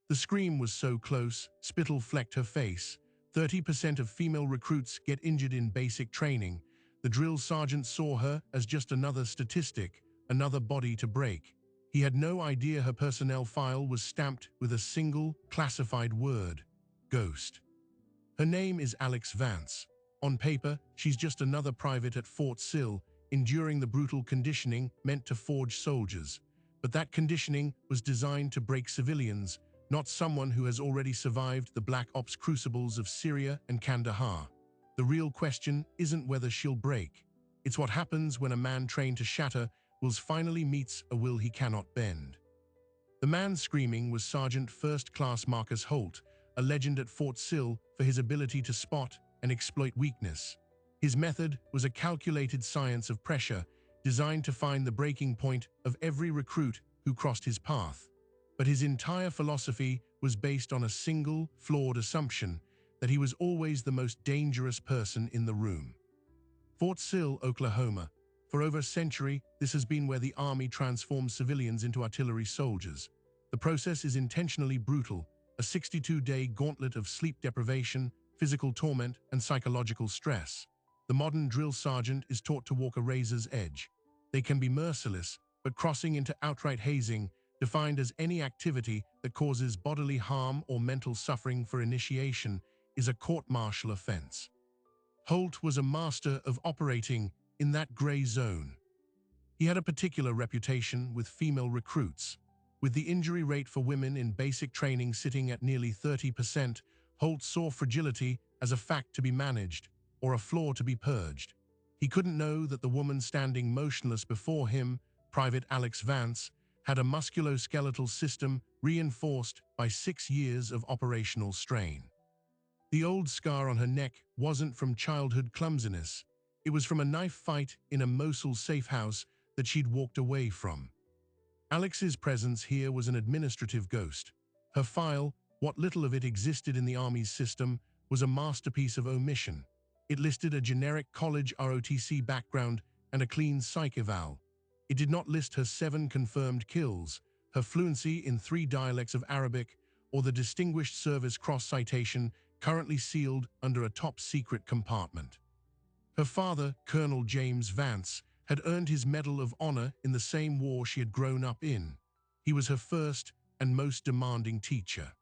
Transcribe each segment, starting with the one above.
The scream was so close, spittle flecked her face. 30% of female recruits get injured in basic training. The drill sergeant saw her as just another statistic, another body to break. He had no idea her personnel file was stamped with a single, classified word: ghost. Her name is Alex Vance. On paper, she's just another private at Fort Sill, enduring the brutal conditioning meant to forge soldiers. But that conditioning was designed to break civilians, not someone who has already survived the black ops crucibles of Syria and Kandahar. The real question isn't whether she'll break. It's what happens when a man trained to shatter wills finally meets a will he cannot bend. The man screaming was Sergeant First Class Marcus Holt, a legend at Fort Sill for his ability to spot and exploit weakness. His method was a calculated science of pressure, designed to find the breaking point of every recruit who crossed his path. But his entire philosophy was based on a single, flawed assumption that he was always the most dangerous person in the room. Fort Sill, Oklahoma. For over a century, this has been where the Army transforms civilians into artillery soldiers. The process is intentionally brutal, a 62-day gauntlet of sleep deprivation, physical torment, and psychological stress. The modern drill sergeant is taught to walk a razor's edge. They can be merciless, but crossing into outright hazing, defined as any activity that causes bodily harm or mental suffering for initiation, is a court-martial offense. Holt was a master of operating in that gray zone. He had a particular reputation with female recruits. With the injury rate for women in basic training sitting at nearly 30%, Holt saw fragility as a fact to be managed, or a flaw to be purged. He couldn't know that the woman standing motionless before him, Private Alex Vance, had a musculoskeletal system reinforced by 6 years of operational strain. The old scar on her neck wasn't from childhood clumsiness. It was from a knife fight in a Mosul safe house that she'd walked away from. Alex's presence here was an administrative ghost. Her file, what little of it existed in the Army's system, was a masterpiece of omission. It listed a generic college ROTC background and a clean psych eval. It did not list her 7 confirmed kills, her fluency in 3 dialects of Arabic, or the Distinguished Service Cross citation currently sealed under a top-secret compartment. Her father, Colonel James Vance, had earned his Medal of Honor in the same war she had grown up in. He was her first and most demanding teacher.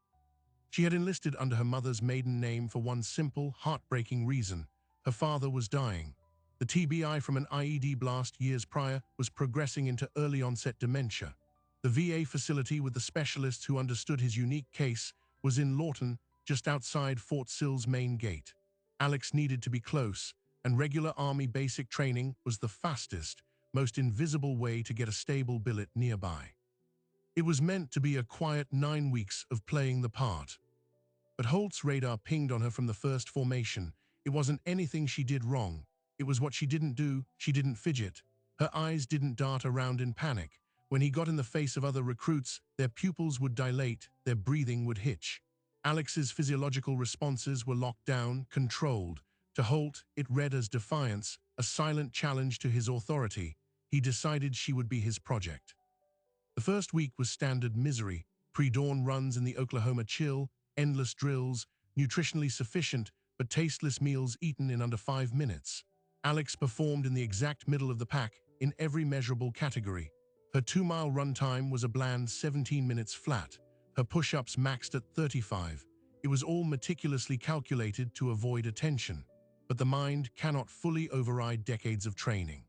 She had enlisted under her mother's maiden name for one simple, heartbreaking reason: her father was dying. The TBI from an IED blast years prior was progressing into early-onset dementia. The VA facility with the specialists who understood his unique case was in Lawton, just outside Fort Sill's main gate. Alex needed to be close, and regular Army basic training was the fastest, most invisible way to get a stable billet nearby. It was meant to be a quiet 9 weeks of playing the part. But Holt's radar pinged on her from the first formation. It wasn't anything she did wrong. It was what she didn't do. She didn't fidget. Her eyes didn't dart around in panic. When he got in the face of other recruits, their pupils would dilate, their breathing would hitch. Alex's physiological responses were locked down, controlled. To Holt, it read as defiance, a silent challenge to his authority. He decided she would be his project. The first week was standard misery: pre-dawn runs in the Oklahoma chill, endless drills, nutritionally sufficient but tasteless meals eaten in under 5 minutes. Alex performed in the exact middle of the pack in every measurable category. Her 2-mile run time was a bland 17 minutes flat. Her push-ups maxed at 35. It was all meticulously calculated to avoid attention. But the mind cannot fully override decades of training.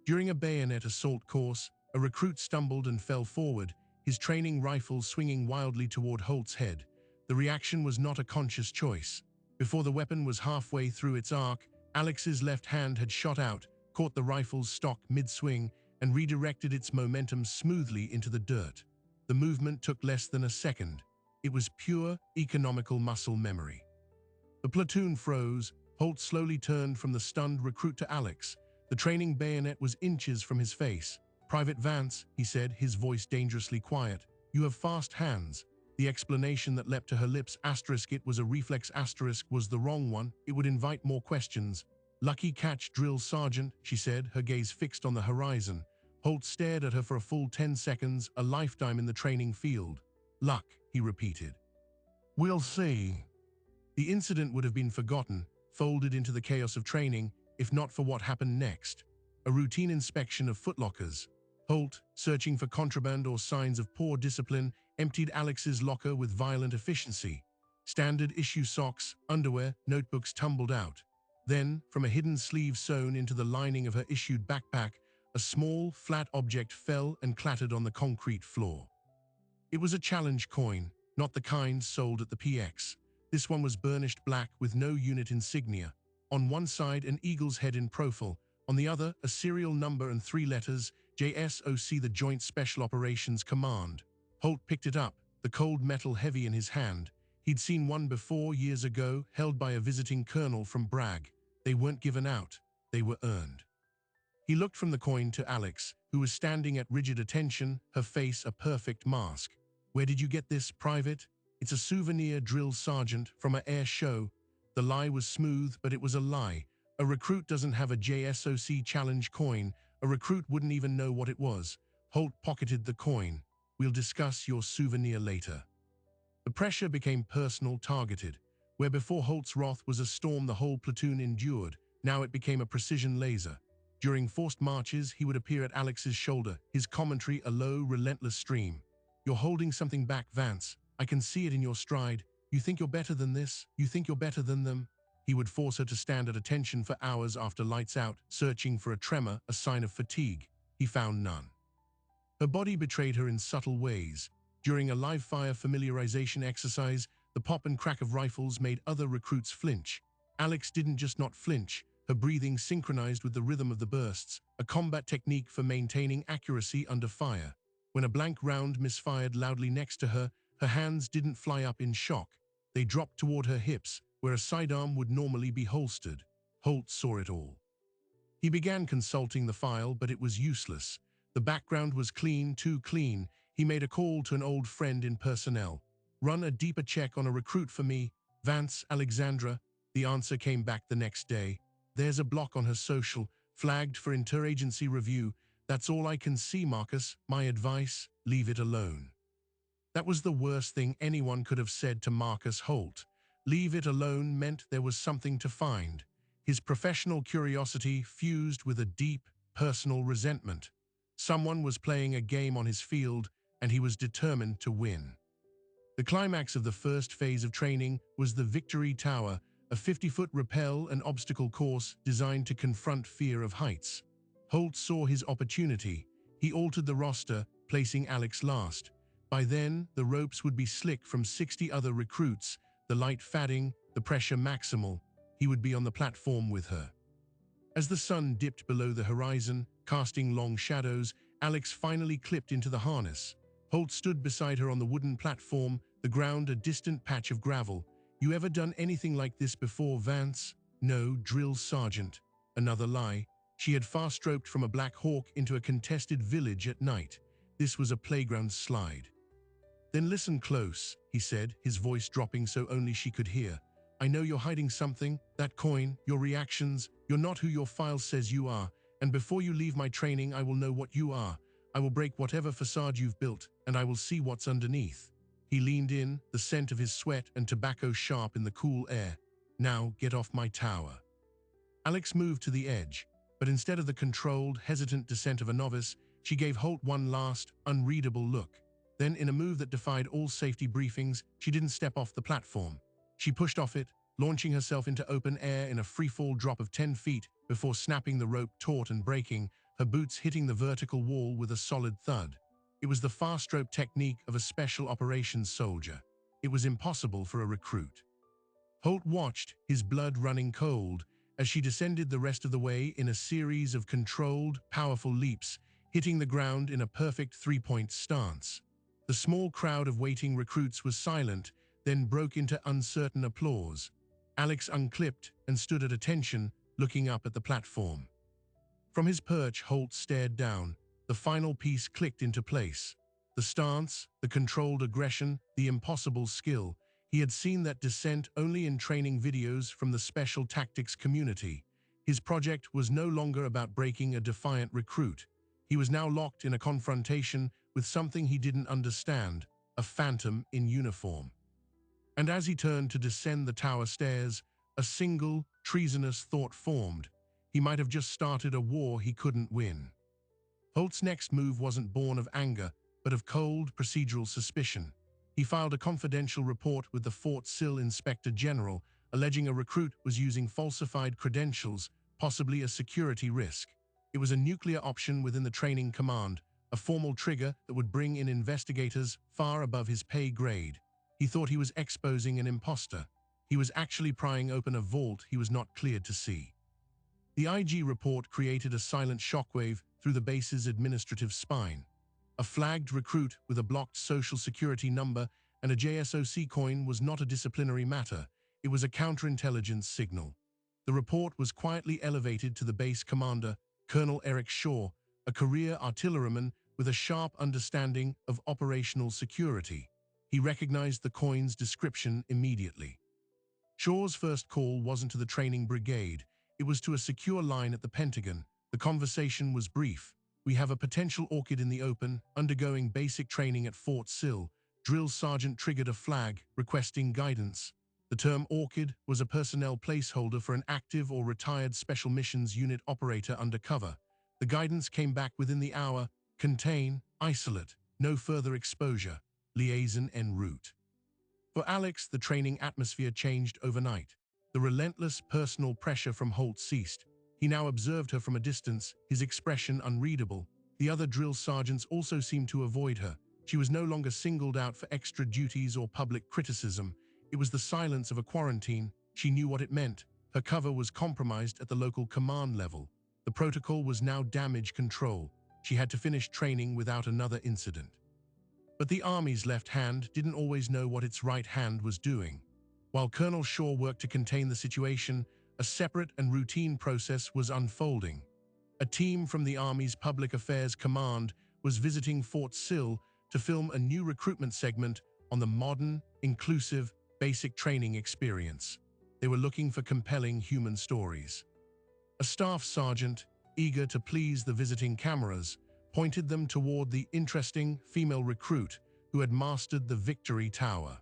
During a bayonet assault course, a recruit stumbled and fell forward, his training rifle swinging wildly toward Holt's head. The reaction was not a conscious choice. Before the weapon was halfway through its arc, Alex's left hand had shot out, caught the rifle's stock mid-swing, and redirected its momentum smoothly into the dirt. The movement took less than a second. It was pure, economical muscle memory. The platoon froze. Holt slowly turned from the stunned recruit to Alex. The training bayonet was inches from his face. "Private Vance," he said, his voice dangerously quiet, "you have fast hands." The explanation that leapt to her lips, *it was a reflex*, was the wrong one. It would invite more questions. "Lucky catch, drill sergeant," she said, her gaze fixed on the horizon. Holt stared at her for a full 10 seconds, a lifetime in the training field. Luck, he repeated. We'll see. The incident would have been forgotten, folded into the chaos of training, if not for what happened next. A routine inspection of footlockers. Holt, searching for contraband or signs of poor discipline, emptied Alex's locker with violent efficiency. Standard issue socks, underwear, notebooks tumbled out. Then, from a hidden sleeve sewn into the lining of her issued backpack, a small, flat object fell and clattered on the concrete floor. It was a challenge coin, not the kind sold at the PX. This one was burnished black with no unit insignia. On one side, an eagle's head in profile. On the other, a serial number and 3 letters, JSOC, the Joint Special Operations Command. Holt picked it up, the cold metal heavy in his hand. He'd seen one before years ago, held by a visiting colonel from Bragg. They weren't given out, they were earned. He looked from the coin to Alex, who was standing at rigid attention, her face a perfect mask. Where did you get this, Private? It's a souvenir, drill sergeant, from an air show. The lie was smooth, but it was a lie. A recruit doesn't have a JSOC challenge coin. A recruit wouldn't even know what it was. Holt pocketed the coin. We'll discuss your souvenir later. The pressure became personal, targeted. Where before Holt's wrath was a storm the whole platoon endured, now it became a precision laser. During forced marches, he would appear at Alex's shoulder, his commentary a low, relentless stream. You're holding something back, Vance. I can see it in your stride. You think you're better than this? You think you're better than them? He would force her to stand at attention for hours after lights out, searching for a tremor, a sign of fatigue. He found none. Her body betrayed her in subtle ways. During a live-fire familiarization exercise, the pop and crack of rifles made other recruits flinch. Alex didn't just not flinch, her breathing synchronized with the rhythm of the bursts, a combat technique for maintaining accuracy under fire. When a blank round misfired loudly next to her, her hands didn't fly up in shock. They dropped toward her hips, where a sidearm would normally be holstered. Holt saw it all. He began consulting the file, but it was useless. The background was clean, too clean. He made a call to an old friend in personnel. Run a deeper check on a recruit for me, Vance, Alexandra. The answer came back the next day. There's a block on her social, flagged for interagency review. That's all I can see, Marcus. My advice, leave it alone. That was the worst thing anyone could have said to Marcus Holt. Leave it alone meant there was something to find. His professional curiosity fused with a deep, personal resentment. Someone was playing a game on his field, and he was determined to win. The climax of the first phase of training was the Victory Tower, a 50-foot rappel and obstacle course designed to confront fear of heights. Holt saw his opportunity. He altered the roster, placing Alex last. By then, the ropes would be slick from 60 other recruits, the light fadding, the pressure maximal. He would be on the platform with her. As the sun dipped below the horizon, casting long shadows, Alex finally clipped into the harness. Holt stood beside her on the wooden platform, the ground a distant patch of gravel. You ever done anything like this before, Vance? No, drill sergeant. Another lie. She had fast-roped from a Black Hawk into a contested village at night. This was a playground slide. Then listen close, he said, his voice dropping so only she could hear. I know you're hiding something, that coin, your reactions. You're not who your file says you are, and before you leave my training I will know what you are. I will break whatever facade you've built, and I will see what's underneath. He leaned in, the scent of his sweat and tobacco sharp in the cool air. Now, get off my tower. Alex moved to the edge, but instead of the controlled, hesitant descent of a novice, she gave Holt one last, unreadable look. Then, in a move that defied all safety briefings, she didn't step off the platform. She pushed off it, launching herself into open air in a freefall drop of 10 feet before snapping the rope taut and breaking, her boots hitting the vertical wall with a solid thud. It was the fast rope technique of a special operations soldier. It was impossible for a recruit. Holt watched, his blood running cold, as she descended the rest of the way in a series of controlled, powerful leaps, hitting the ground in a perfect three-point stance. The small crowd of waiting recruits was silent, then broke into uncertain applause. Alex unclipped and stood at attention, looking up at the platform. From his perch, Holt stared down. The final piece clicked into place. The stance, the controlled aggression, the impossible skill. He had seen that descent only in training videos from the special tactics community. His project was no longer about breaking a defiant recruit. He was now locked in a confrontation with something he didn't understand, a phantom in uniform. And as he turned to descend the tower stairs, a single, treasonous thought formed. He might have just started a war he couldn't win. Holt's next move wasn't born of anger, but of cold, procedural suspicion. He filed a confidential report with the Fort Sill Inspector General, alleging a recruit was using falsified credentials, possibly a security risk. It was a nuclear option within the training command, a formal trigger that would bring in investigators far above his pay grade. He thought he was exposing an imposter. He was actually prying open a vault he was not cleared to see. The IG report created a silent shockwave through the base's administrative spine. A flagged recruit with a blocked social security number and a JSOC coin was not a disciplinary matter. It was a counterintelligence signal. The report was quietly elevated to the base commander, Colonel Eric Shaw, a career artilleryman with a sharp understanding of operational security. He recognized the coin's description immediately. Shaw's first call wasn't to the training brigade. It was to a secure line at the Pentagon. The conversation was brief. "We have a potential orchid in the open, undergoing basic training at Fort Sill." Drill Sergeant triggered a flag, requesting guidance. The term orchid was a personnel placeholder for an active or retired special missions unit operator undercover. The guidance came back within the hour: contain, isolate, no further exposure, liaison en route. For Alex, the training atmosphere changed overnight. The relentless personal pressure from Holt ceased. He now observed her from a distance, his expression unreadable. The other drill sergeants also seemed to avoid her. She was no longer singled out for extra duties or public criticism. It was the silence of a quarantine. She knew what it meant. Her cover was compromised at the local command level. The protocol was now damage control. She had to finish training without another incident. But the Army's left hand didn't always know what its right hand was doing. While Colonel Shaw worked to contain the situation, a separate and routine process was unfolding. A team from the Army's Public Affairs Command was visiting Fort Sill to film a new recruitment segment on the modern, inclusive, basic training experience. They were looking for compelling human stories. A staff sergeant, eager to please the visiting cameras, pointed them toward the interesting female recruit who had mastered the Victory Tower.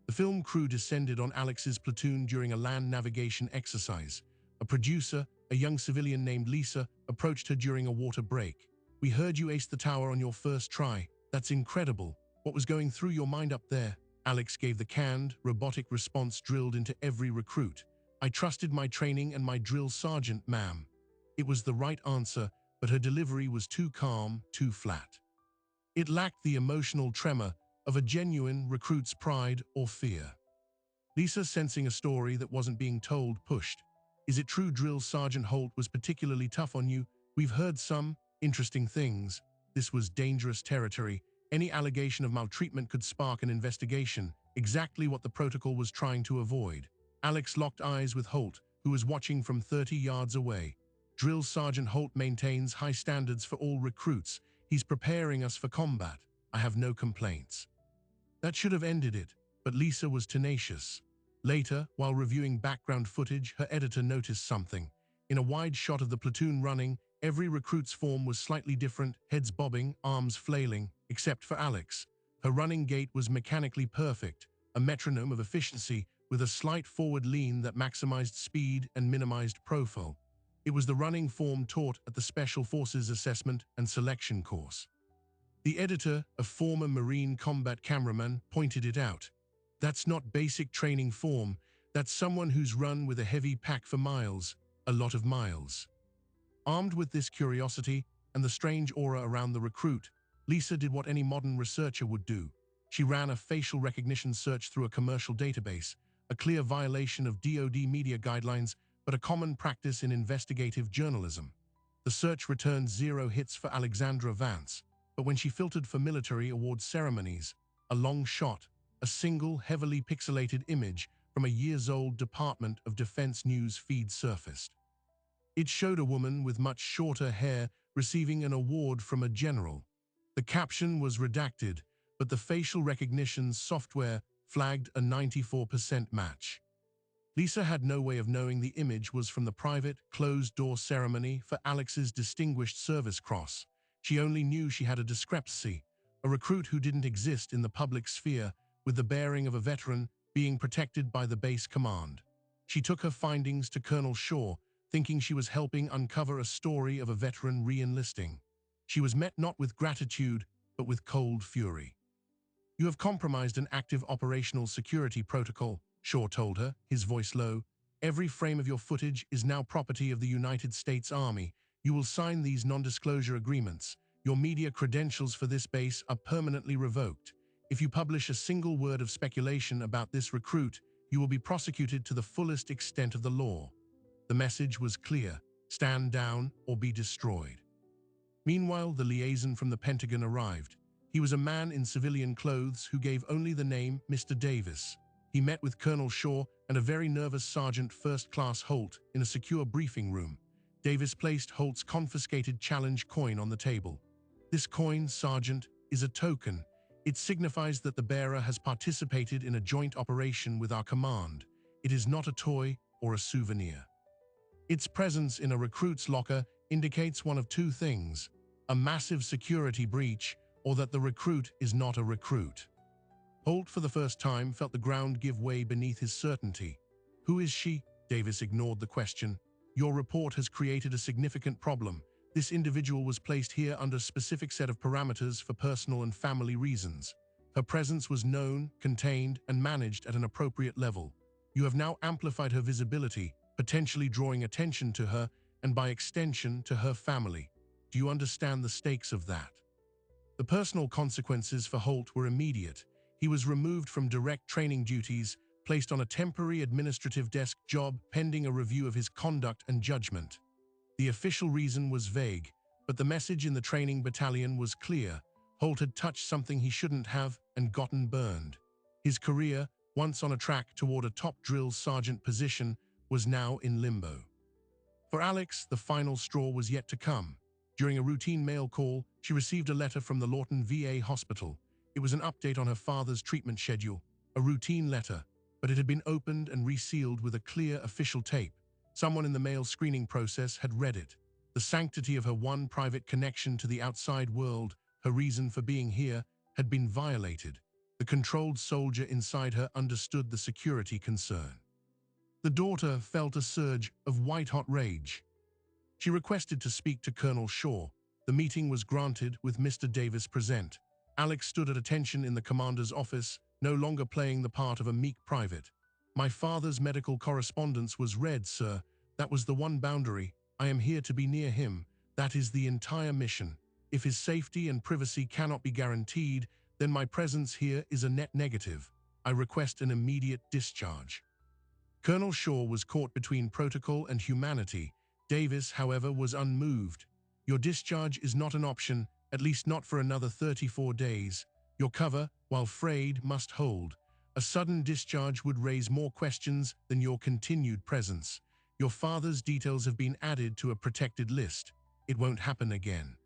The film crew descended on Alex's platoon during a land navigation exercise. A producer, a young civilian named Lisa, approached her during a water break. "We heard you aced the tower on your first try. That's incredible. What was going through your mind up there?" Alex gave the canned, robotic response drilled into every recruit. "I trusted my training and my drill sergeant, ma'am." It was the right answer, but her delivery was too calm, too flat. It lacked the emotional tremor of a genuine recruit's pride or fear. Lisa, sensing a story that wasn't being told, pushed. "Is it true Drill Sergeant Holt was particularly tough on you? We've heard some interesting things." This was dangerous territory. Any allegation of maltreatment could spark an investigation, exactly what the protocol was trying to avoid. Alex locked eyes with Holt, who was watching from 30 yards away. "Drill Sergeant Holt maintains high standards for all recruits. He's preparing us for combat. I have no complaints." That should have ended it, but Lisa was tenacious. Later, while reviewing background footage, her editor noticed something. In a wide shot of the platoon running, every recruit's form was slightly different, heads bobbing, arms flailing, except for Alex. Her running gait was mechanically perfect, a metronome of efficiency with a slight forward lean that maximized speed and minimized profile. It was the running form taught at the Special Forces Assessment and Selection course. The editor, a former Marine combat cameraman, pointed it out. "That's not basic training form. That's someone who's run with a heavy pack for miles, a lot of miles." Armed with this curiosity and the strange aura around the recruit, Lisa did what any modern researcher would do. She ran a facial recognition search through a commercial database, a clear violation of DoD media guidelines, but a common practice in investigative journalism. The search returned 0 hits for Alexandra Vance, but when she filtered for military award ceremonies, a long shot, a single heavily pixelated image from a years-old Department of Defense news feed surfaced. It showed a woman with much shorter hair receiving an award from a general. The caption was redacted, but the facial recognition software flagged a 94% match. Lisa had no way of knowing the image was from the private, closed-door ceremony for Alex's Distinguished Service Cross. She only knew she had a discrepancy, a recruit who didn't exist in the public sphere, with the bearing of a veteran being protected by the base command. She took her findings to Colonel Shaw, thinking she was helping uncover a story of a veteran re-enlisting. She was met not with gratitude, but with cold fury. "You have compromised an active operational security protocol," Shaw told her, his voice low. "Every frame of your footage is now property of the United States Army. You will sign these non-disclosure agreements. Your media credentials for this base are permanently revoked. If you publish a single word of speculation about this recruit, you will be prosecuted to the fullest extent of the law." The message was clear: stand down or be destroyed. Meanwhile, the liaison from the Pentagon arrived. He was a man in civilian clothes who gave only the name Mr. Davis. He met with Colonel Shaw and a very nervous Sergeant First Class Holt in a secure briefing room. Davis placed Holt's confiscated challenge coin on the table. "This coin, Sergeant, is a token. It signifies that the bearer has participated in a joint operation with our command. It is not a toy or a souvenir. Its presence in a recruit's locker indicates one of two things: a massive security breach, or that the recruit is not a recruit." Holt, for the first time, felt the ground give way beneath his certainty. "Who is she?" Davis ignored the question. "Your report has created a significant problem. This individual was placed here under a specific set of parameters for personal and family reasons. Her presence was known, contained, and managed at an appropriate level. You have now amplified her visibility, potentially drawing attention to her, and by extension, to her family. Do you understand the stakes of that?" The personal consequences for Holt were immediate. He was removed from direct training duties, placed on a temporary administrative desk job pending a review of his conduct and judgment. The official reason was vague, but the message in the training battalion was clear. Holt had touched something he shouldn't have and gotten burned. His career, once on a track toward a top drill sergeant position, was now in limbo. For Alex, the final straw was yet to come. During a routine mail call, she received a letter from the Lawton VA hospital. It was an update on her father's treatment schedule, a routine letter, but it had been opened and resealed with a clear official tape. Someone in the mail screening process had read it. The sanctity of her one private connection to the outside world, her reason for being here, had been violated. The controlled soldier inside her understood the security concern. The daughter felt a surge of white-hot rage. She requested to speak to Colonel Shaw. The meeting was granted with Mr. Davis present. Alex stood at attention in the commander's office, no longer playing the part of a meek private. "My father's medical correspondence was read, sir. That was the one boundary. I am here to be near him. That is the entire mission. If his safety and privacy cannot be guaranteed, then my presence here is a net negative. I request an immediate discharge." Colonel Shaw was caught between protocol and humanity. Davis, however, was unmoved. "Your discharge is not an option, at least not for another 34 days. Your cover, while frayed, must hold. A sudden discharge would raise more questions than your continued presence. Your father's details have been added to a protected list. It won't happen again."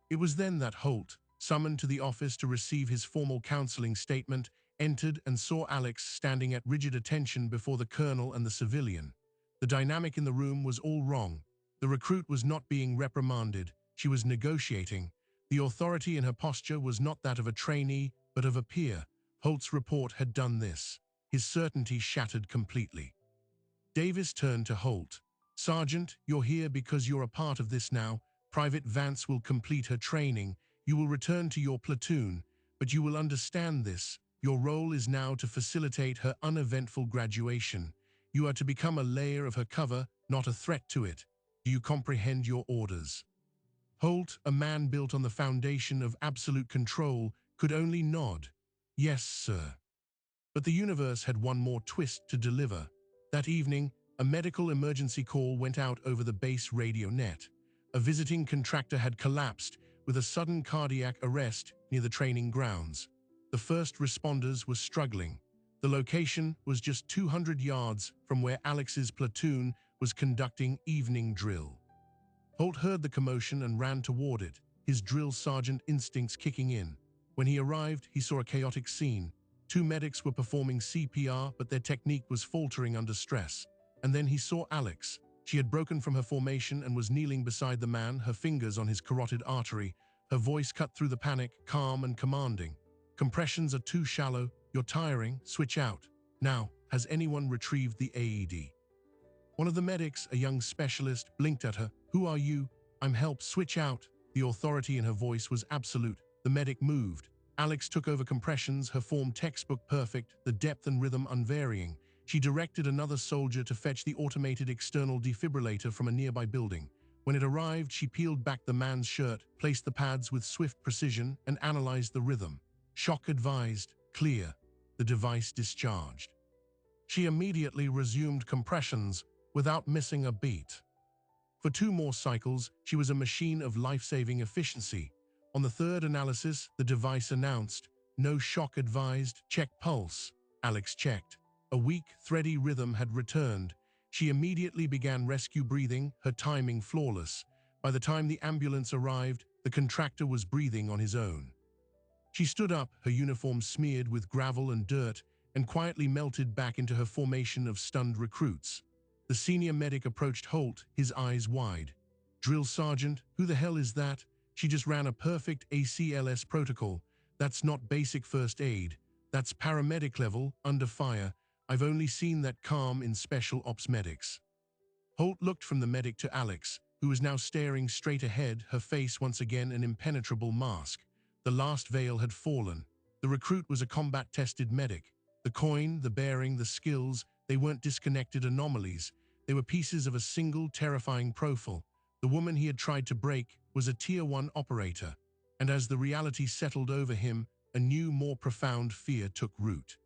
It was then that Holt, summoned to the office to receive his formal counseling statement, entered and saw Alex standing at rigid attention before the colonel and the civilian. The dynamic in the room was all wrong. The recruit was not being reprimanded, she was negotiating. The authority in her posture was not that of a trainee, but of a peer. Holt's report had done this. His certainty shattered completely. Davis turned to Holt. "Sergeant, you're here because you're a part of this now. Private Vance will complete her training. You will return to your platoon, but you will understand this. Your role is now to facilitate her uneventful graduation. You are to become a layer of her cover, not a threat to it. Do you comprehend your orders?" Holt, a man built on the foundation of absolute control, could only nod. "Yes, sir." But the universe had one more twist to deliver. That evening, a medical emergency call went out over the base radio net. A visiting contractor had collapsed with a sudden cardiac arrest near the training grounds. The first responders were struggling. The location was just 200 yards from where Alex's platoon was conducting evening drill. Holt heard the commotion and ran toward it, his drill sergeant instincts kicking in. When he arrived, he saw a chaotic scene. Two medics were performing CPR, but their technique was faltering under stress. And then he saw Alex. She had broken from her formation and was kneeling beside the man, her fingers on his carotid artery. Her voice cut through the panic, calm and commanding. "Compressions are too shallow. You're tiring. Switch out. Now, has anyone retrieved the AED?" One of the medics, a young specialist, blinked at her. "Who are you?" "I'm help. Switch out." The authority in her voice was absolute. The medic moved. Alex took over compressions, her form textbook perfect, the depth and rhythm unvarying. She directed another soldier to fetch the automated external defibrillator from a nearby building. When it arrived, she peeled back the man's shirt, placed the pads with swift precision, and analyzed the rhythm. Shock advised, clear. The device discharged. She immediately resumed compressions without missing a beat. For 2 more cycles, she was a machine of life-saving efficiency. On the third analysis, the device announced, "No shock advised, check pulse." Alex checked. A weak, thready rhythm had returned. She immediately began rescue breathing, her timing flawless. By the time the ambulance arrived, the contractor was breathing on his own. She stood up, her uniform smeared with gravel and dirt, and quietly melted back into her formation of stunned recruits. The senior medic approached Holt, his eyes wide. "Drill sergeant, who the hell is that? She just ran a perfect ACLS protocol. That's not basic first aid. That's paramedic level, under fire. I've only seen that calm in special ops medics." Holt looked from the medic to Alex, who was now staring straight ahead, her face once again an impenetrable mask. The last veil had fallen. The recruit was a combat-tested medic. The coin, the bearing, the skills, they weren't disconnected anomalies. They were pieces of a single terrifying profile. The woman he had tried to break was a Tier 1 operator. And as the reality settled over him, a new, more profound fear took root.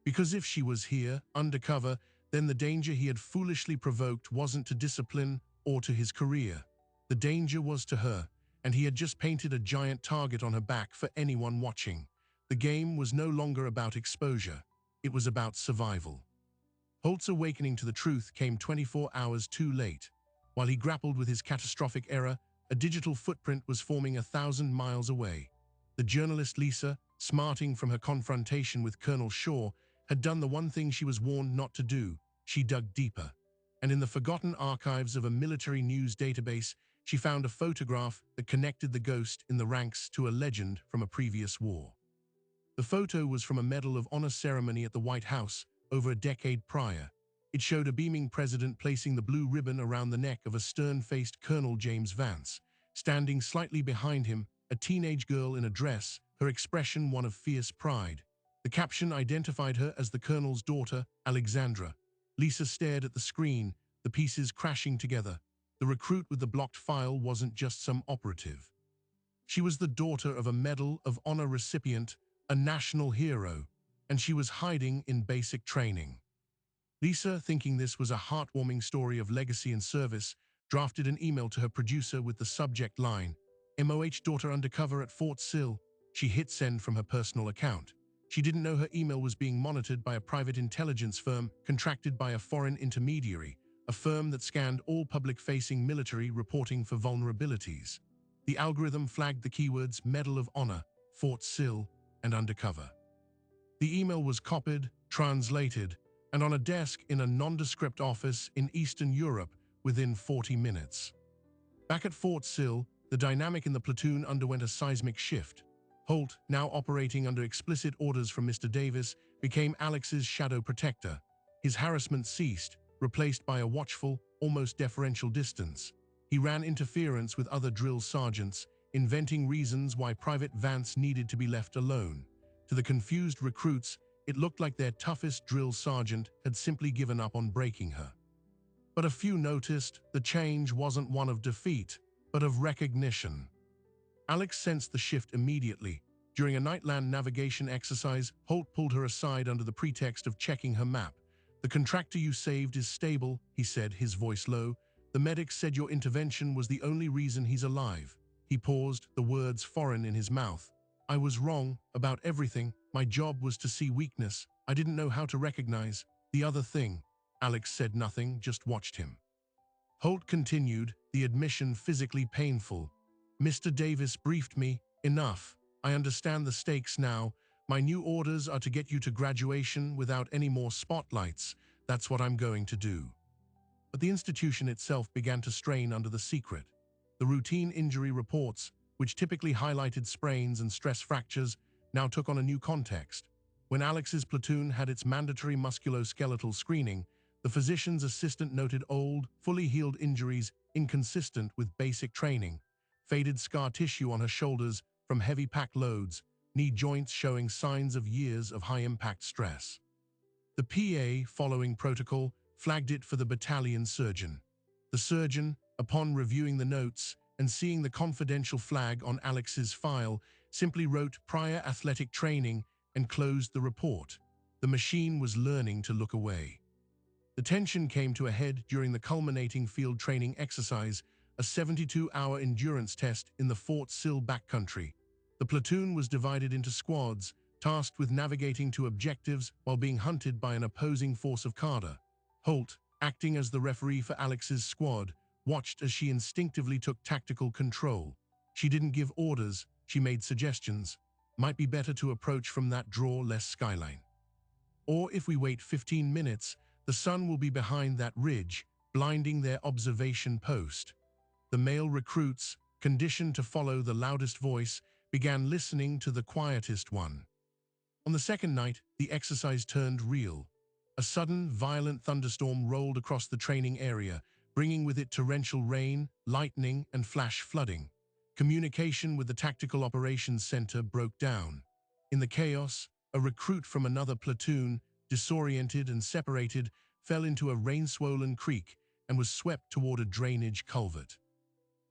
Because if she was here, undercover, then the danger he had foolishly provoked wasn't to discipline or to his career. The danger was to her, and he had just painted a giant target on her back for anyone watching. The game was no longer about exposure. It was about survival. Holt's awakening to the truth came 24 hours too late. While he grappled with his catastrophic error, a digital footprint was forming 1,000 miles away. The journalist Lisa, smarting from her confrontation with Colonel Shaw, had done the one thing she was warned not to do. She dug deeper. And in the forgotten archives of a military news database, she found a photograph that connected the ghost in the ranks to a legend from a previous war. The photo was from a Medal of Honor ceremony at the White House over a decade prior. It showed a beaming president placing the blue ribbon around the neck of a stern-faced Colonel James Vance. Standing slightly behind him, a teenage girl in a dress, her expression one of fierce pride. The caption identified her as the colonel's daughter, Alexandra. Lisa stared at the screen, the pieces crashing together. The recruit with the blocked file wasn't just some operative. She was the daughter of a Medal of Honor recipient, a national hero, and she was hiding in basic training. Lisa, thinking this was a heartwarming story of legacy and service, drafted an email to her producer with the subject line, "MOH daughter undercover at Fort Sill." She hit send from her personal account. She didn't know her email was being monitored by a private intelligence firm contracted by a foreign intermediary, a firm that scanned all public-facing military reporting for vulnerabilities. The algorithm flagged the keywords Medal of Honor, Fort Sill, and undercover. The email was copied, translated, and on a desk in a nondescript office in Eastern Europe within 40 minutes. Back at Fort Sill, the dynamic in the platoon underwent a seismic shift. Holt, now operating under explicit orders from Mr. Davis, became Alex's shadow protector. His harassment ceased, replaced by a watchful, almost deferential distance. He ran interference with other drill sergeants, inventing reasons why Private Vance needed to be left alone. To the confused recruits, it looked like their toughest drill sergeant had simply given up on breaking her. But a few noticed the change wasn't one of defeat, but of recognition. Alex sensed the shift immediately. During a nightland navigation exercise, Holt pulled her aside under the pretext of checking her map. "The contractor you saved is stable," he said, his voice low. "The medics said your intervention was the only reason he's alive." He paused, the words foreign in his mouth. "I was wrong about everything. My job was to see weakness. I didn't know how to recognize the other thing." Alex said nothing, just watched him. Holt continued, the admission physically painful. "Mr. Davis briefed me. Enough. I understand the stakes now. My new orders are to get you to graduation without any more spotlights. That's what I'm going to do." But the institution itself began to strain under the secret. The routine injury reports, which typically highlighted sprains and stress fractures, now took on a new context. When Alex's platoon had its mandatory musculoskeletal screening, the physician's assistant noted old, fully healed injuries inconsistent with basic training, faded scar tissue on her shoulders from heavy pack loads, knee joints showing signs of years of high-impact stress. The PA, following protocol, flagged it for the battalion surgeon. The surgeon, upon reviewing the notes and seeing the confidential flag on Alex's file, simply wrote prior athletic training and closed the report. The machine was learning to look away. The tension came to a head during the culminating field training exercise, a 72-hour endurance test in the Fort Sill backcountry. The platoon was divided into squads, tasked with navigating to objectives while being hunted by an opposing force of Carter. Holt, acting as the referee for Alex's squad, watched as she instinctively took tactical control. She didn't give orders, she made suggestions. Might be better to approach from that draw less skyline. Or if we wait 15 minutes, the sun will be behind that ridge, blinding their observation post. The male recruits, conditioned to follow the loudest voice, began listening to the quietest one. On the second night, the exercise turned real. A sudden, violent thunderstorm rolled across the training area, bringing with it torrential rain, lightning, and flash flooding. Communication with the Tactical Operations Center broke down. In the chaos, a recruit from another platoon, disoriented and separated, fell into a rain-swollen creek and was swept toward a drainage culvert.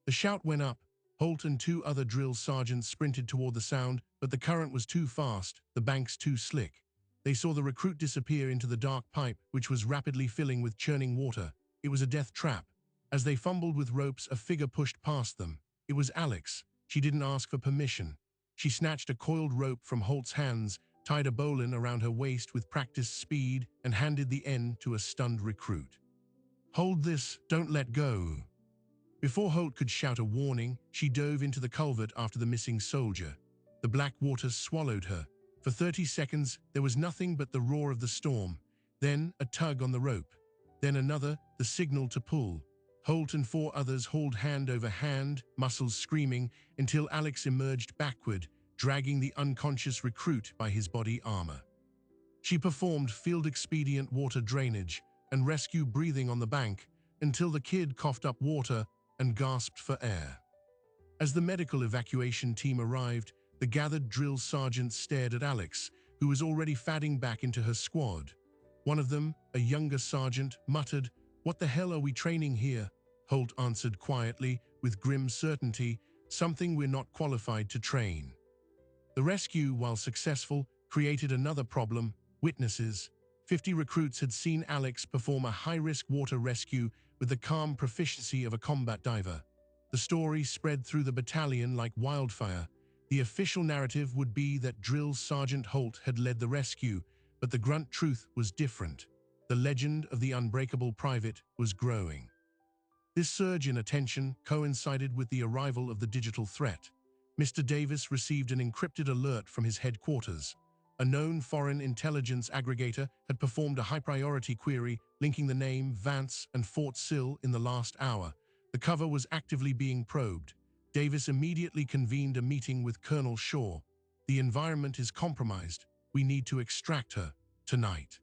The shout went up. Holt and two other drill sergeants sprinted toward the sound, but the current was too fast, the banks too slick. They saw the recruit disappear into the dark pipe, which was rapidly filling with churning water. It was a death trap. As they fumbled with ropes, a figure pushed past them. It was Alex. She didn't ask for permission. She snatched a coiled rope from Holt's hands, tied a bowline around her waist with practiced speed, and handed the end to a stunned recruit. "Hold this, don't let go." Before Holt could shout a warning, she dove into the culvert after the missing soldier. The black water swallowed her. For 30 seconds, there was nothing but the roar of the storm. Then a tug on the rope. Then another, the signal to pull. Holt and four others hauled hand over hand, muscles screaming, until Alex emerged backward, dragging the unconscious recruit by his body armor. She performed field-expedient water drainage and rescue breathing on the bank until the kid coughed up water and gasped for air. As the medical evacuation team arrived, the gathered drill sergeants stared at Alex, who was already fading back into her squad. One of them, a younger sergeant, muttered, "What the hell are we training here?" Holt answered quietly, with grim certainty, "Something we're not qualified to train." The rescue, while successful, created another problem: witnesses. 50 recruits had seen Alex perform a high-risk water rescue with the calm proficiency of a combat diver. The story spread through the battalion like wildfire. The official narrative would be that Drill Sergeant Holt had led the rescue, but the grunt truth was different. The legend of the unbreakable private was growing. This surge in attention coincided with the arrival of the digital threat. Mr. Davis received an encrypted alert from his headquarters. A known foreign intelligence aggregator had performed a high-priority query linking the name Vance and Fort Sill in the last hour. The cover was actively being probed. Davis immediately convened a meeting with Colonel Shaw. "The environment is compromised. We need to extract her tonight."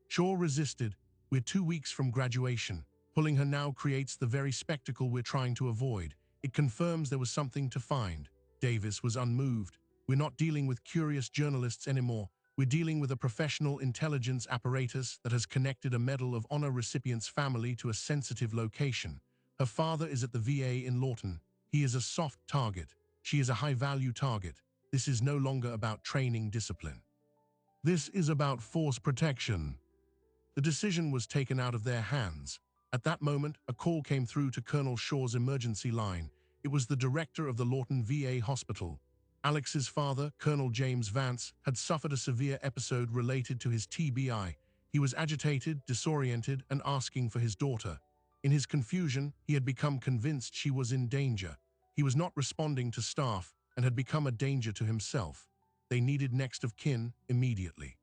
Shaw resisted. "We're 2 weeks from graduation. Pulling her now creates the very spectacle we're trying to avoid. It confirms there was something to find." Davis was unmoved. "We're not dealing with curious journalists anymore. We're dealing with a professional intelligence apparatus that has connected a Medal of Honor recipient's family to a sensitive location. Her father is at the VA in Lawton. He is a soft target. She is a high-value target. This is no longer about training discipline. This is about force protection." The decision was taken out of their hands. At that moment, a call came through to Colonel Shaw's emergency line. It was the director of the Lawton VA hospital. Alex's father, Colonel James Vance, had suffered a severe episode related to his TBI. He was agitated, disoriented, and asking for his daughter. In his confusion, he had become convinced she was in danger. He was not responding to staff and had become a danger to himself. They needed next of kin immediately.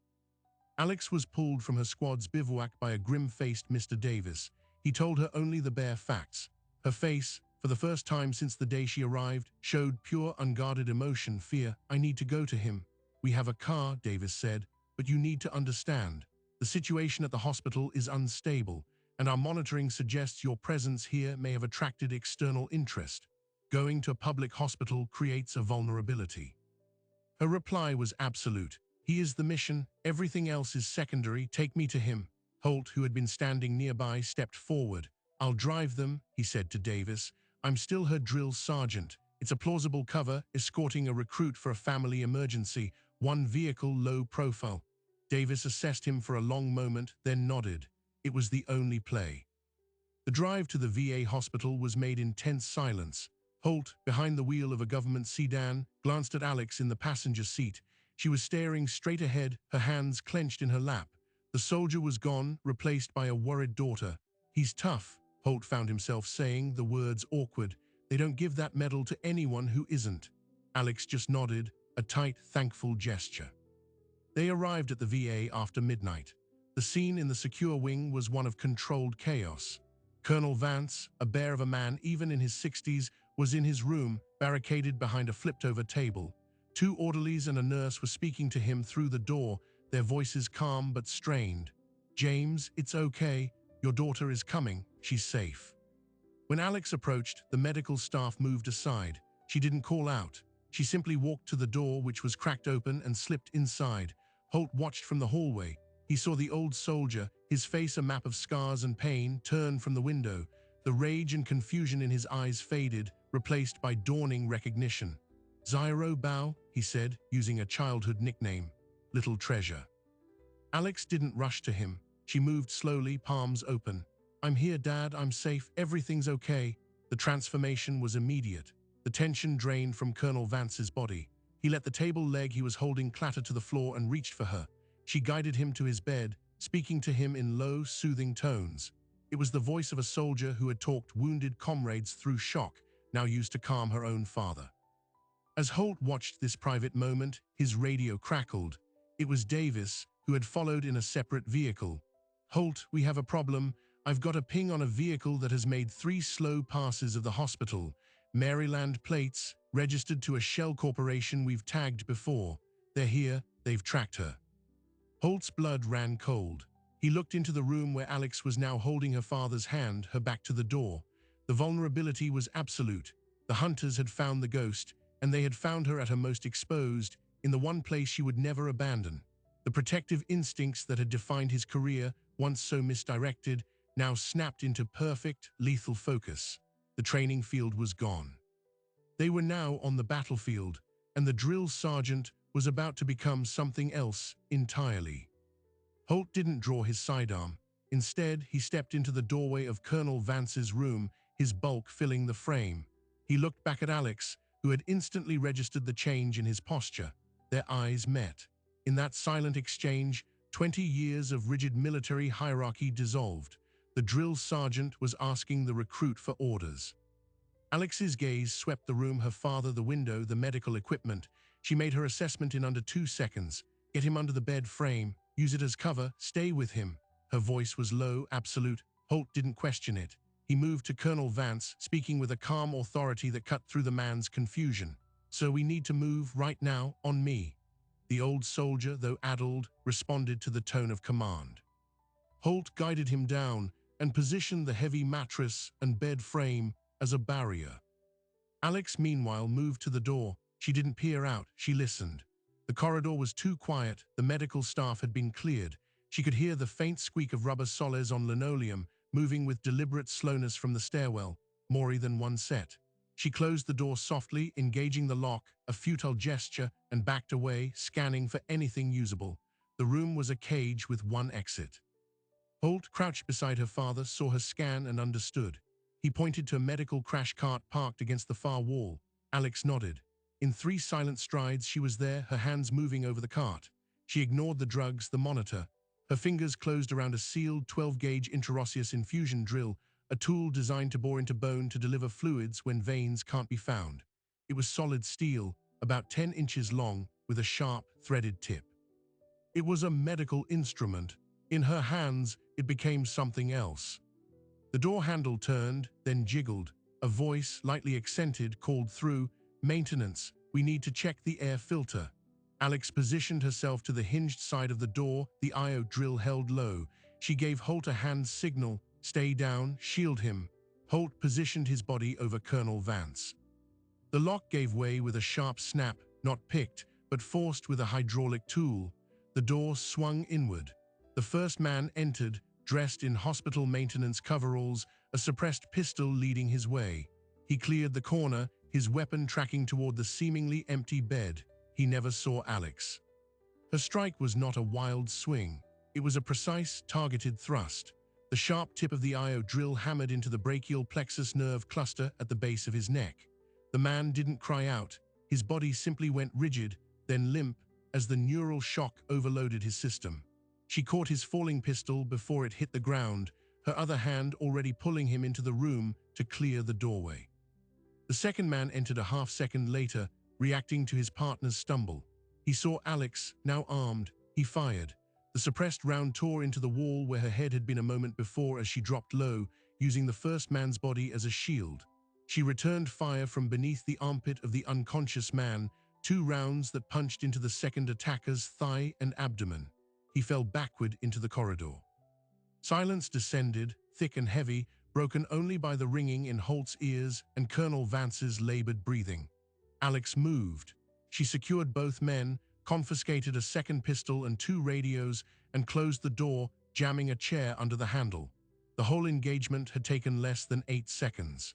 Alex was pulled from her squad's bivouac by a grim-faced Mr. Davis. He told her only the bare facts. Her face, for the first time since the day she arrived, showed pure, unguarded emotion, fear. "I need to go to him." "We have a car," Davis said, "but you need to understand. The situation at the hospital is unstable, and our monitoring suggests your presence here may have attracted external interest. Going to a public hospital creates a vulnerability." Her reply was absolute. "He is the mission. Everything else is secondary. Take me to him." Holt, who had been standing nearby, stepped forward. "I'll drive them," he said to Davis. "I'm still her drill sergeant. It's a plausible cover, escorting a recruit for a family emergency, one vehicle, low profile." Davis assessed him for a long moment, then nodded. It was the only play. The drive to the VA hospital was made in tense silence. Holt, behind the wheel of a government sedan, glanced at Alex in the passenger seat. She was staring straight ahead, her hands clenched in her lap. The soldier was gone, replaced by a worried daughter. "He's tough," Holt found himself saying, the words awkward. "They don't give that medal to anyone who isn't." Alex just nodded, a tight, thankful gesture. They arrived at the VA after midnight. The scene in the secure wing was one of controlled chaos. Colonel Vance, a bear of a man even in his 60s, was in his room, barricaded behind a flipped-over table. Two orderlies and a nurse were speaking to him through the door, their voices calm but strained. "James, it's okay. Your daughter is coming. She's safe." When Alex approached, the medical staff moved aside. She didn't call out. She simply walked to the door, which was cracked open, and slipped inside. Holt watched from the hallway. He saw the old soldier, his face a map of scars and pain, turn from the window. The rage and confusion in his eyes faded, replaced by dawning recognition. "Zyro Bao," he said, using a childhood nickname. "Little treasure." Alex didn't rush to him. She moved slowly, palms open. "I'm here, Dad. I'm safe. Everything's okay." The transformation was immediate. The tension drained from Colonel Vance's body. He let the table leg he was holding clatter to the floor and reached for her. She guided him to his bed, speaking to him in low, soothing tones. It was the voice of a soldier who had talked wounded comrades through shock, now used to calm her own father. As Holt watched this private moment, his radio crackled. It was Davis, who had followed in a separate vehicle. "Holt, we have a problem. I've got a ping on a vehicle that has made 3 slow passes of the hospital. Maryland plates, registered to a shell corporation we've tagged before. They're here. They've tracked her." Holt's blood ran cold. He looked into the room where Alex was now holding her father's hand, her back to the door. The vulnerability was absolute. The hunters had found the ghost, and they had found her at her most exposed, in the one place she would never abandon. The protective instincts that had defined his career, once so misdirected, now snapped into perfect, lethal focus. The training field was gone. They were now on the battlefield, and the drill sergeant was about to become something else entirely. Holt didn't draw his sidearm. Instead, he stepped into the doorway of Colonel Vance's room, his bulk filling the frame. He looked back at Alex, who had instantly registered the change in his posture. Their eyes met. In that silent exchange, 20 years of rigid military hierarchy dissolved. The drill sergeant was asking the recruit for orders. Alex's gaze swept the room, her father, the window, the medical equipment. She made her assessment in under 2 seconds. "Get him under the bed frame. Use it as cover. Stay with him." Her voice was low, absolute. Holt didn't question it. He moved to Colonel Vance, speaking with a calm authority that cut through the man's confusion. "So we need to move right now, on me." The old soldier, though addled, responded to the tone of command. Holt guided him down and positioned the heavy mattress and bed frame as a barrier. Alex, meanwhile, moved to the door. She didn't peer out, she listened. The corridor was too quiet, the medical staff had been cleared. She could hear the faint squeak of rubber soles on linoleum, moving with deliberate slowness from the stairwell, more than one set. She closed the door softly, engaging the lock, a futile gesture, and backed away, scanning for anything usable. The room was a cage with one exit. Holt, crouched beside her father, saw her scan and understood. He pointed to a medical crash cart parked against the far wall. Alex nodded. In 3 silent strides, she was there, her hands moving over the cart. She ignored the drugs, the monitor. Her fingers closed around a sealed 12-gauge interosseous infusion drill, a tool designed to bore into bone to deliver fluids when veins can't be found. It was solid steel, about 10 inches long, with a sharp, threaded tip. It was a medical instrument. In her hands, it became something else. The door handle turned, then jiggled. A voice, lightly accented, called through, "Maintenance, we need to check the air filter." Alex positioned herself to the hinged side of the door, the IO drill held low. She gave Holt a hand signal, "Stay down, shield him." Holt positioned his body over Colonel Vance. The lock gave way with a sharp snap, not picked, but forced with a hydraulic tool. The door swung inward. The first man entered, dressed in hospital maintenance coveralls, a suppressed pistol leading his way. He cleared the corner, his weapon tracking toward the seemingly empty bed. He never saw Alex. Her strike was not a wild swing. It was a precise, targeted thrust. The sharp tip of the IO drill hammered into the brachial plexus nerve cluster at the base of his neck. The man didn't cry out. His body simply went rigid, then limp, as the neural shock overloaded his system. She caught his falling pistol before it hit the ground, her other hand already pulling him into the room to clear the doorway. The second man entered a half-second later, reacting to his partner's stumble. He saw Alex, now armed. He fired. The suppressed round tore into the wall where her head had been a moment before as she dropped low, using the first man's body as a shield. She returned fire from beneath the armpit of the unconscious man, 2 rounds that punched into the second attacker's thigh and abdomen. He fell backward into the corridor. Silence descended, thick and heavy, broken only by the ringing in Holt's ears and Colonel Vance's labored breathing. Alex moved. She secured both men, confiscated a second pistol and 2 radios, and closed the door, jamming a chair under the handle. The whole engagement had taken less than 8 seconds.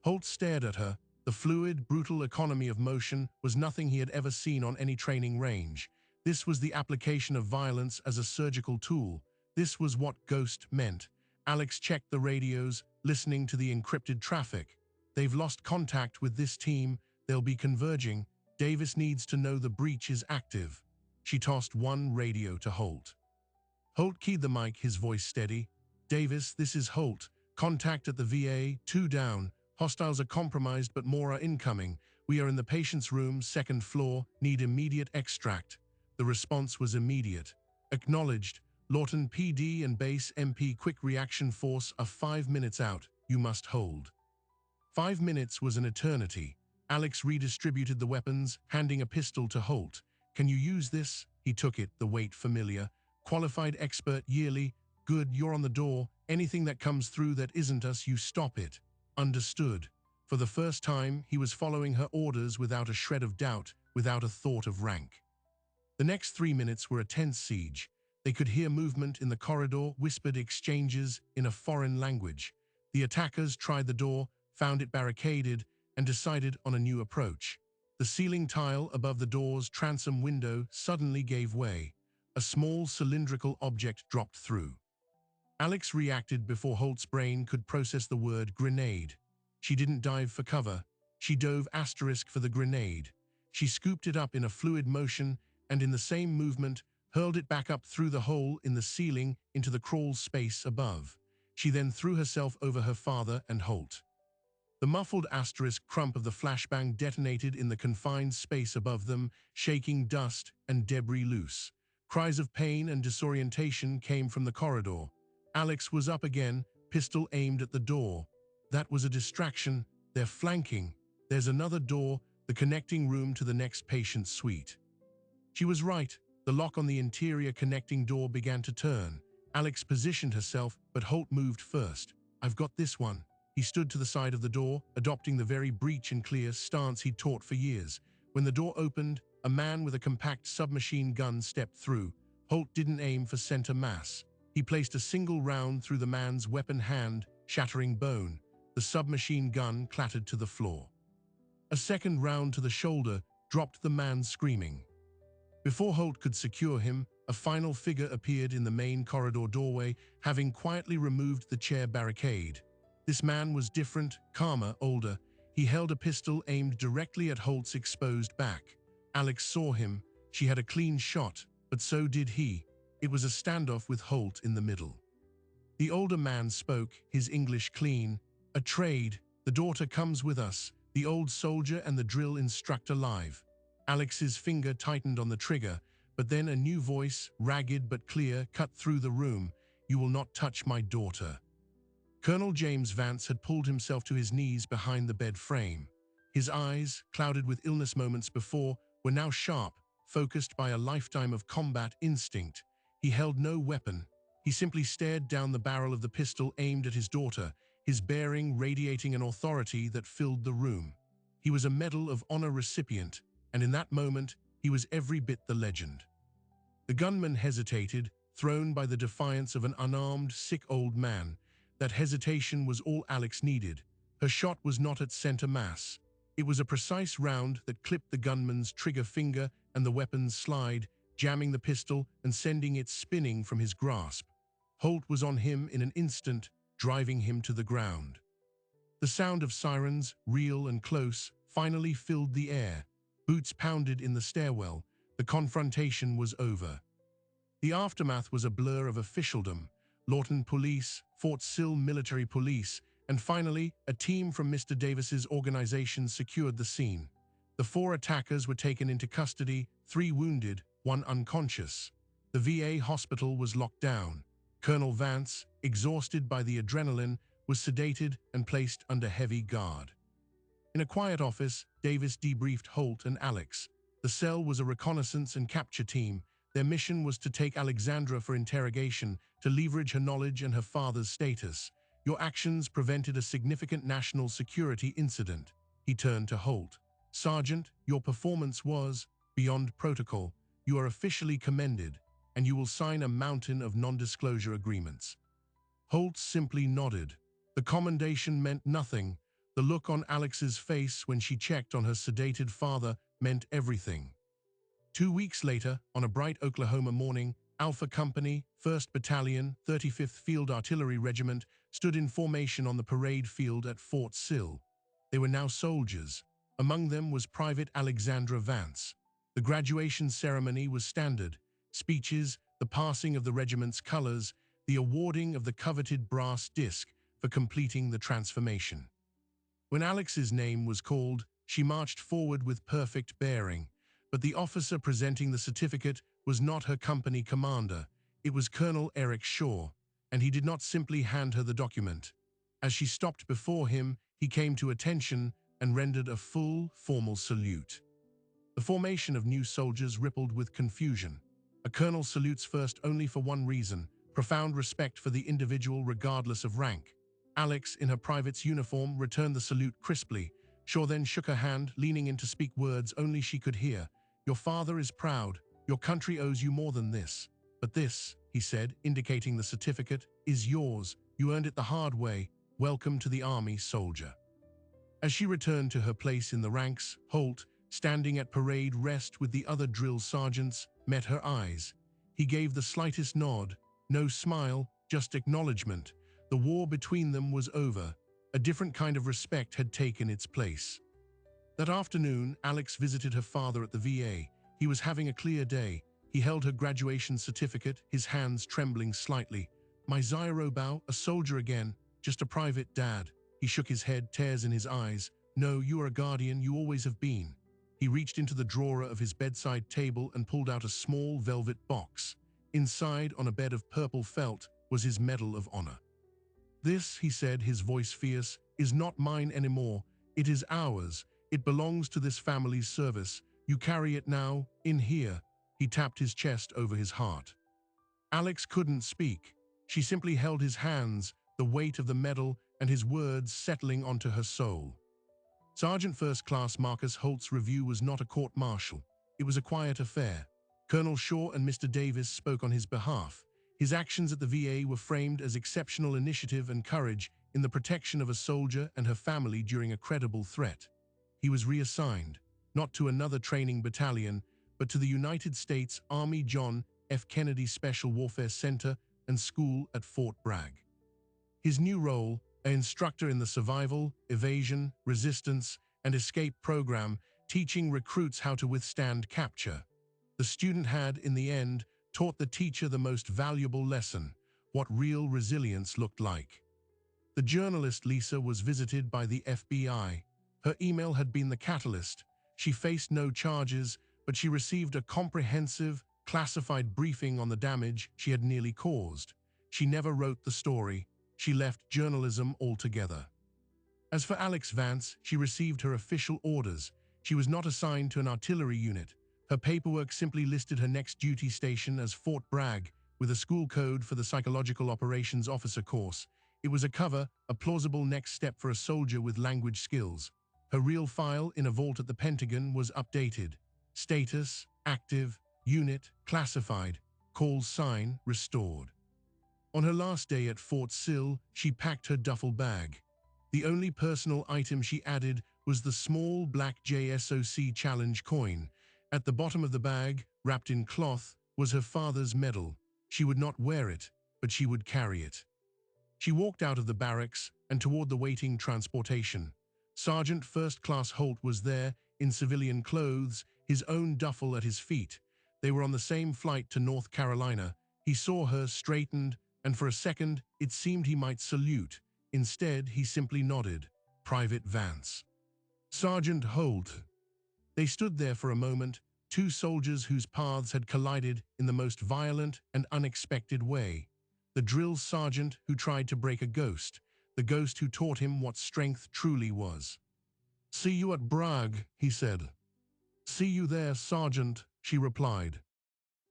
Holt stared at her. The fluid, brutal economy of motion was nothing he had ever seen on any training range. This was the application of violence as a surgical tool. This was what Ghost meant. Alex checked the radios, listening to the encrypted traffic. "They've lost contact with this team. They'll be converging. Davis needs to know the breach is active." She tossed one radio to Holt. Holt keyed the mic, his voice steady. "Davis, this is Holt. Contact at the VA, 2 down. Hostiles are compromised, but more are incoming. We are in the patient's room, 2nd floor. Need immediate extract." The response was immediate. "Acknowledged. Lawton PD and Base MP Quick Reaction Force are 5 minutes out. You must hold." 5 minutes was an eternity. Alex redistributed the weapons, handing a pistol to Holt. "Can you use this?" He took it, the weight familiar. "Qualified expert yearly. Good, you're on the door. Anything that comes through that isn't us, you stop it." Understood. For the first time, he was following her orders without a shred of doubt, without a thought of rank. The next 3 minutes were a tense siege. They could hear movement in the corridor, whispered exchanges in a foreign language. The attackers tried the door, found it barricaded, and decided on a new approach. The ceiling tile above the door's transom window suddenly gave way. A small cylindrical object dropped through. Alex reacted before Holt's brain could process the word grenade. She didn't dive for cover. She dove asterisk for the grenade. She scooped it up in a fluid motion and in the same movement hurled it back up through the hole in the ceiling into the crawl space above. She then threw herself over her father and Holt. The muffled asterisk crump of the flashbang detonated in the confined space above them, shaking dust and debris loose. Cries of pain and disorientation came from the corridor. Alex was up again, pistol aimed at the door. That was a distraction. They're flanking. There's another door, the connecting room to the next patient's suite. She was right. The lock on the interior connecting door began to turn. Alex positioned herself, but Holt moved first. "I've got this one." He stood to the side of the door, adopting the very breach and clear stance he'd taught for years. When the door opened, a man with a compact submachine gun stepped through. Holt didn't aim for center mass. He placed a single round through the man's weapon hand, shattering bone. The submachine gun clattered to the floor. A second round to the shoulder dropped the man screaming. Before Holt could secure him, a final figure appeared in the main corridor doorway, having quietly removed the chair barricade. This man was different, calmer, older. He held a pistol aimed directly at Holt's exposed back. Alex saw him. She had a clean shot, but so did he. It was a standoff with Holt in the middle. The older man spoke, his English clean. "A trade. The daughter comes with us. The old soldier and the drill instructor live." Alex's finger tightened on the trigger, but then a new voice, ragged but clear, cut through the room. "You will not touch my daughter." Colonel James Vance had pulled himself to his knees behind the bed frame. His eyes, clouded with illness moments before, were now sharp, focused by a lifetime of combat instinct. He held no weapon. He simply stared down the barrel of the pistol aimed at his daughter, his bearing radiating an authority that filled the room. He was a Medal of Honor recipient, and in that moment, he was every bit the legend. The gunman hesitated, thrown by the defiance of an unarmed, sick old man. That hesitation was all Alex needed. Her shot was not at center mass. It was a precise round that clipped the gunman's trigger finger and the weapon's slide, jamming the pistol and sending it spinning from his grasp. Holt was on him in an instant, driving him to the ground. The sound of sirens, real and close, finally filled the air. Boots pounded in the stairwell. The confrontation was over. The aftermath was a blur of officialdom. Lawton Police, Fort Sill Military Police, and finally, a team from Mr. Davis's organization secured the scene. The 4 attackers were taken into custody, 3 wounded, 1 unconscious. The VA hospital was locked down. Colonel Vance, exhausted by the adrenaline, was sedated and placed under heavy guard. In a quiet office, Davis debriefed Holt and Alex. The cell was a reconnaissance and capture team. Their mission was to take Alexandra for interrogation, to leverage her knowledge and her father's status. Your actions prevented a significant national security incident. He turned to Holt. Sergeant, your performance was beyond protocol. You are officially commended, and you will sign a mountain of non-disclosure agreements. Holt simply nodded. The commendation meant nothing. The look on Alex's face when she checked on her sedated father meant everything. 2 weeks later, on a bright Oklahoma morning, Alpha Company, 1st Battalion, 35th Field Artillery Regiment stood in formation on the parade field at Fort Sill. They were now soldiers. Among them was Private Alexandra Vance. The graduation ceremony was standard. Speeches, the passing of the regiment's colors, the awarding of the coveted brass disc for completing the transformation. When Alex's name was called, she marched forward with perfect bearing. But the officer presenting the certificate was not her company commander. It was Colonel Eric Shaw, and he did not simply hand her the document. As she stopped before him, he came to attention and rendered a full, formal salute. The formation of new soldiers rippled with confusion. A colonel salutes first only for one reason: profound respect for the individual regardless of rank. Alex, in her private's uniform, returned the salute crisply. Shaw then shook her hand, leaning in to speak words only she could hear. Your father is proud. Your country owes you more than this. But this, he said, indicating the certificate, is yours. You earned it the hard way. Welcome to the Army, soldier. As she returned to her place in the ranks, Holt, standing at parade rest with the other drill sergeants, met her eyes. He gave the slightest nod, no smile, just acknowledgement. The war between them was over. A different kind of respect had taken its place. That afternoon, Alex visited her father at the VA. He was having a clear day. He held her graduation certificate, his hands trembling slightly. My Zyrobao, a soldier again, just a private, Dad. He shook his head, tears in his eyes. No, you are a guardian, you always have been. He reached into the drawer of his bedside table and pulled out a small velvet box. Inside, on a bed of purple felt, was his Medal of Honor. This, he said, his voice fierce, is not mine anymore. It is ours. It belongs to this family's service. You carry it now, in here. He tapped his chest over his heart. Alex couldn't speak. She simply held his hands, the weight of the medal and his words settling onto her soul. Sergeant First Class Marcus Holt's review was not a court-martial. It was a quiet affair. Colonel Shaw and Mr. Davis spoke on his behalf. His actions at the VA were framed as exceptional initiative and courage in the protection of a soldier and her family during a credible threat. He was reassigned, not to another training battalion, but to the United States Army John F. Kennedy Special Warfare Center and School at Fort Bragg. His new role, an instructor in the survival, evasion, resistance, and escape program, teaching recruits how to withstand capture. The student had, in the end, taught the teacher the most valuable lesson: what real resilience looked like. The journalist Lisa was visited by the FBI. Her email had been the catalyst. She faced no charges, but she received a comprehensive, classified briefing on the damage she had nearly caused. She never wrote the story. she left journalism altogether. As for Alex Vance, she received her official orders. She was not assigned to an artillery unit. Her paperwork simply listed her next duty station as Fort Bragg, with a school code for the Psychological Operations Officer course. It was a cover, a plausible next step for a soldier with language skills. Her real file in a vault at the Pentagon was updated. Status, active, unit, classified, call sign, restored. On her last day at Fort Sill, she packed her duffel bag. The only personal item she added was the small black JSOC challenge coin. At the bottom of the bag, wrapped in cloth, was her father's medal. She would not wear it, but she would carry it. She walked out of the barracks and toward the waiting transportation. Sergeant First Class Holt was there, in civilian clothes, his own duffel at his feet. They were on the same flight to North Carolina. He saw her, straightened, and for a second, it seemed he might salute. Instead, he simply nodded. Private Vance. Sergeant Holt. They stood there for a moment, two soldiers whose paths had collided in the most violent and unexpected way. The drill sergeant who tried to break a ghost, the ghost who taught him what strength truly was. "See you at Bragg," he said. "See you there, Sergeant," she replied.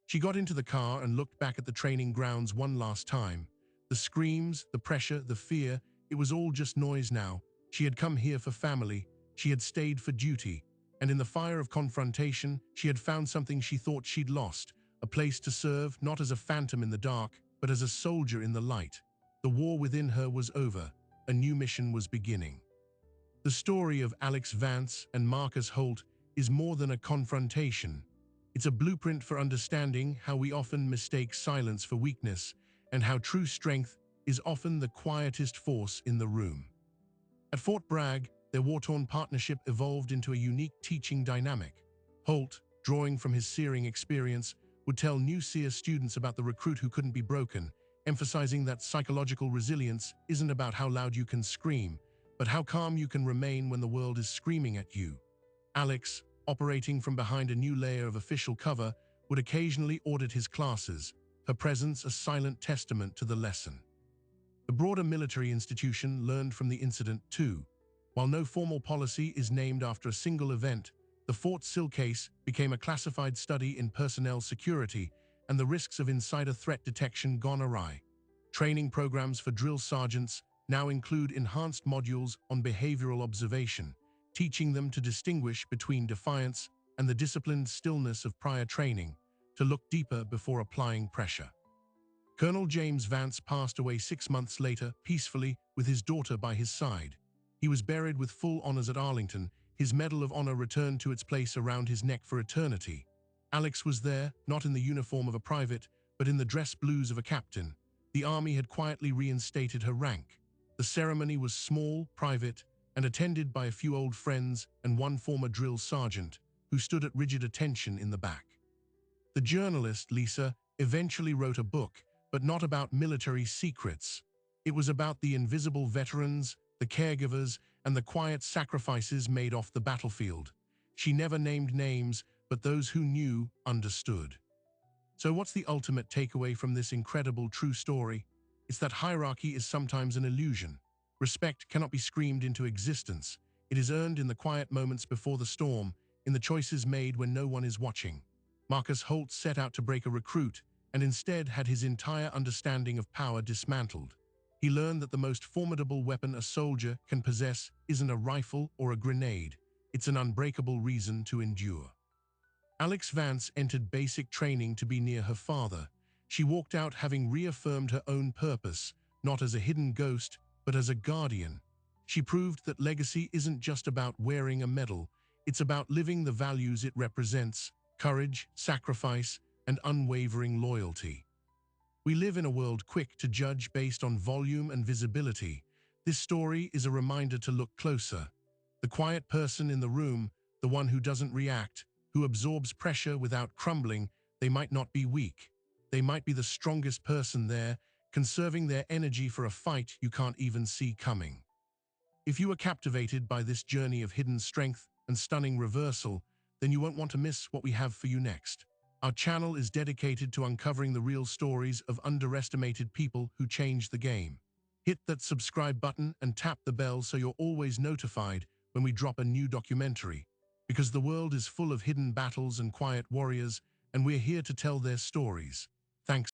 She got into the car and looked back at the training grounds one last time. The screams, the pressure, the fear, it was all just noise now. She had come here for family, she had stayed for duty, and in the fire of confrontation, she had found something she thought she'd lost, a place to serve not as a phantom in the dark, but as a soldier in the light. The war within her was over. A new mission was beginning. The story of Alex Vance and Marcus Holt is more than a confrontation. It's a blueprint for understanding how we often mistake silence for weakness and how true strength is often the quietest force in the room. At Fort Bragg, their war-torn partnership evolved into a unique teaching dynamic. Holt, drawing from his searing experience, would tell new SEER students about the recruit who couldn't be broken, emphasizing that psychological resilience isn't about how loud you can scream, but how calm you can remain when the world is screaming at you. Alex, operating from behind a new layer of official cover, would occasionally audit his classes, her presence a silent testament to the lesson. The broader military institution learned from the incident too. While no formal policy is named after a single event, the Fort Sill case became a classified study in personnel security and the risks of insider threat detection gone awry. Training programs for drill sergeants now include enhanced modules on behavioral observation, teaching them to distinguish between defiance and the disciplined stillness of prior training, to look deeper before applying pressure. Colonel James Vance passed away 6 months later, peacefully, with his daughter by his side. He was buried with full honors at Arlington, his Medal of Honor returned to its place around his neck for eternity. Alex was there, not in the uniform of a private, but in the dress blues of a captain. The army had quietly reinstated her rank. The ceremony was small, private, and attended by a few old friends and one former drill sergeant, who stood at rigid attention in the back. The journalist, Lisa, eventually wrote a book, but not about military secrets. It was about the invisible veterans, the caregivers, and the quiet sacrifices made off the battlefield. She never named names, but those who knew understood. So what's the ultimate takeaway from this incredible true story? It's that hierarchy is sometimes an illusion. Respect cannot be screamed into existence. It is earned in the quiet moments before the storm, in the choices made when no one is watching. Marcus Holt set out to break a recruit, and instead had his entire understanding of power dismantled. He learned that the most formidable weapon a soldier can possess isn't a rifle or a grenade. It's an unbreakable reason to endure. Alex Vance entered basic training to be near her father. She walked out having reaffirmed her own purpose, not as a hidden ghost, but as a guardian. She proved that legacy isn't just about wearing a medal, it's about living the values it represents: courage, sacrifice, and unwavering loyalty. We live in a world quick to judge based on volume and visibility. This story is a reminder to look closer. The quiet person in the room, the one who doesn't react, who absorbs pressure without crumbling, they might not be weak. They might be the strongest person there, conserving their energy for a fight you can't even see coming. If you are captivated by this journey of hidden strength and stunning reversal, then you won't want to miss what we have for you next. Our channel is dedicated to uncovering the real stories of underestimated people who changed the game. Hit that subscribe button and tap the bell so you're always notified when we drop a new documentary. Because the world is full of hidden battles and quiet warriors, and we're here to tell their stories. Thanks.